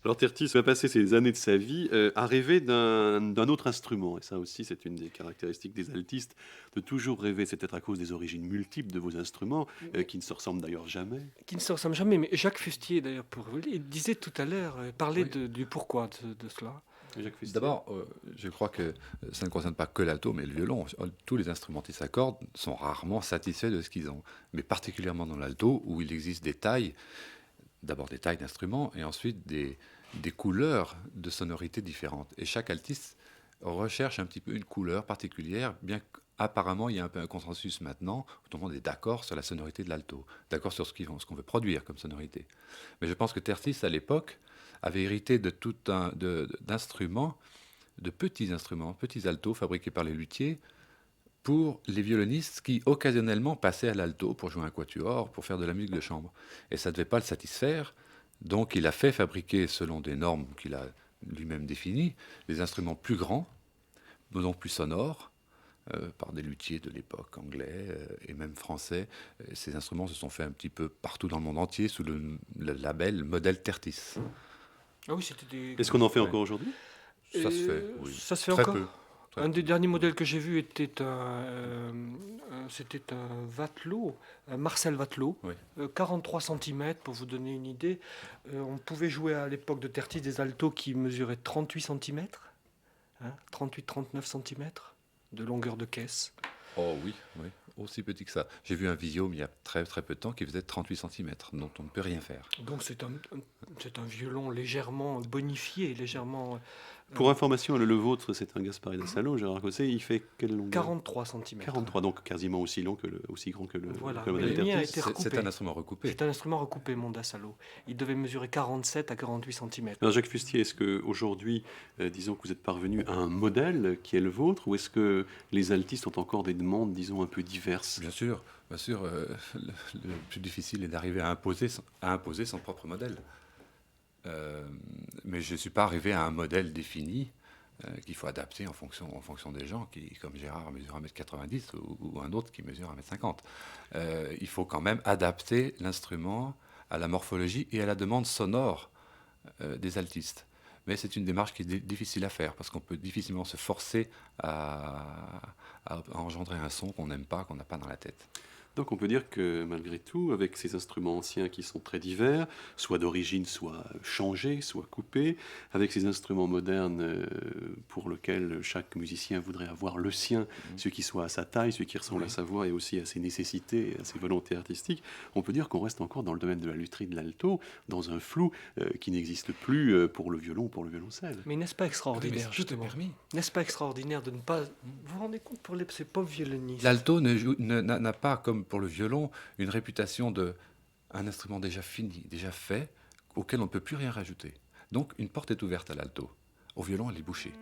Alors Tertis va passer ses années de sa vie à rêver d'un autre instrument. Et ça aussi, c'est une des caractéristiques des altistes, de toujours rêver. C'est peut-être à cause des origines multiples de vos instruments, qui ne se ressemblent d'ailleurs jamais. Qui ne se ressemblent jamais, mais Jacques Fustier, d'ailleurs, il disait tout à l'heure, parlait Oui. du pourquoi de cela. Jacques Fustier. D'abord, je crois que ça ne concerne pas que l'alto, mais le violon. Tous les instrumentistes à cordes sont rarement satisfaits de ce qu'ils ont. Mais particulièrement dans l'alto, où il existe des tailles, d'abord des tailles d'instruments, et ensuite des couleurs de sonorités différentes. Et chaque altiste recherche un petit peu une couleur particulière, bien qu'apparemment il y a un peu un consensus maintenant, où tout le monde est d'accord sur la sonorité de l'alto, d'accord sur ce qu'on veut produire comme sonorité. Mais je pense que Tertis, à l'époque, avait hérité de tout d'instruments, de petits altos fabriqués par les luthiers, pour les violonistes qui occasionnellement passaient à l'alto pour jouer un quatuor, pour faire de la musique de chambre. Et ça ne devait pas le satisfaire, donc il a fait fabriquer, selon des normes qu'il a lui-même définies, des instruments plus grands, donc plus sonores, par des luthiers de l'époque, anglais et même français. Ces instruments se sont faits un petit peu partout dans le monde entier sous le label Modèle Tertis. Ah oui, c'était des... Est-ce qu'on en fait Ouais. encore aujourd'hui? Ça se fait, oui. Ça se fait Très encore. peu. Très Un peu. des derniers modèles que j'ai vu était c'était un Vatelot, un Marcel Vatelot, Oui. 43 cm pour vous donner une idée. On pouvait jouer à l'époque de Tertis des altos qui mesuraient 38 cm, 38-39 cm de longueur de caisse. Oh oui, oui, aussi petit que ça. J'ai vu un Visium il y a très très peu de temps qui faisait 38 cm, dont on ne peut rien faire. Donc c'est un violon légèrement bonifié, légèrement Pour information, le vôtre, c'est un Gaspard d'Assalo, Gérard Cosset. Il fait quelle longueur? 43 cm. 43, donc quasiment aussi long aussi grand que Voilà, que le mais modèle le mien a Tertis. été recoupé. C'est un instrument recoupé. C'est un instrument recoupé, mon Dassalo. Il devait mesurer 47 à 48 cm. Alors Jacques Fustier, est-ce qu'aujourd'hui, disons que vous êtes parvenu à un modèle qui est le vôtre, ou est-ce que les altistes ont encore des demandes, disons, un peu diverses? Bien sûr, le plus difficile est d'arriver à imposer son propre modèle. Mais je ne suis pas arrivé à un modèle défini qu'il faut adapter en fonction des gens qui, comme Gérard, mesure 1,90 m ou un autre qui mesure 1,50 m. Il faut quand même adapter l'instrument à la morphologie et à la demande sonore des altistes. Mais c'est une démarche qui est difficile à faire parce qu'on peut difficilement se forcer à engendrer un son qu'on n'aime pas, qu'on n'a pas dans la tête. Donc on peut dire que malgré tout, avec ces instruments anciens qui sont très divers, soit d'origine, soit changés, soit coupés, avec ces instruments modernes pour lesquels chaque musicien voudrait avoir le sien, ce qui soit à sa taille, ce qui ressemble à sa voix et aussi à ses nécessités, à ses volontés artistiques, on peut dire qu'on reste encore dans le domaine de la lutherie de l'alto, dans un flou qui n'existe plus pour le violon ou pour le violoncelle. Mais n'est-ce pas extraordinaire, tout est justement? permis. N'est-ce pas extraordinaire de ne pas... Vous vous rendez compte pour ces pauvres violonistes? L'alto n'a pas, comme pour le violon, une réputation d'un instrument déjà fini, déjà fait, auquel on ne peut plus rien rajouter. Donc une porte est ouverte à l'alto. Au violon, elle est bouchée.